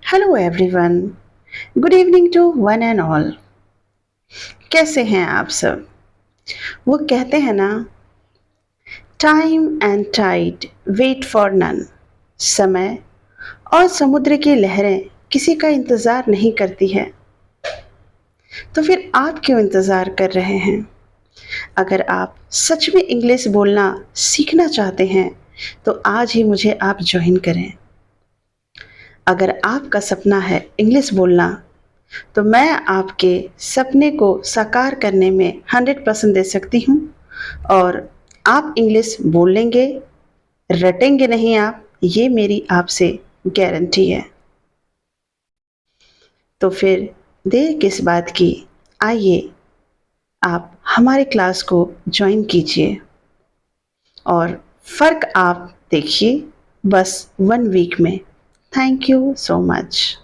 Hello everyone. Good evening to one and all. कैसे हैं आप सब? वो कहते हैं ना, time and tide wait for none. समय और समुद्र की लहरें किसी का इंतज़ार नहीं करती है। तो फिर आप क्यों इंतज़ार कर रहे हैं? अगर आप सच में इंग्लिश बोलना सीखना चाहते हैं तो आज ही मुझे आप ज्वाइन करें। अगर आपका सपना है इंग्लिश बोलना तो मैं आपके सपने को साकार करने में 100% दे सकती हूँ। और आप इंग्लिश बोल लेंगे, रटेंगे नहीं आप, ये मेरी आपसे गारंटी है। तो फिर देर किस बात की, आइए आप हमारे क्लास को ज्वाइन कीजिए और फ़र्क आप देखिए बस 1 वीक में। Thank you so much.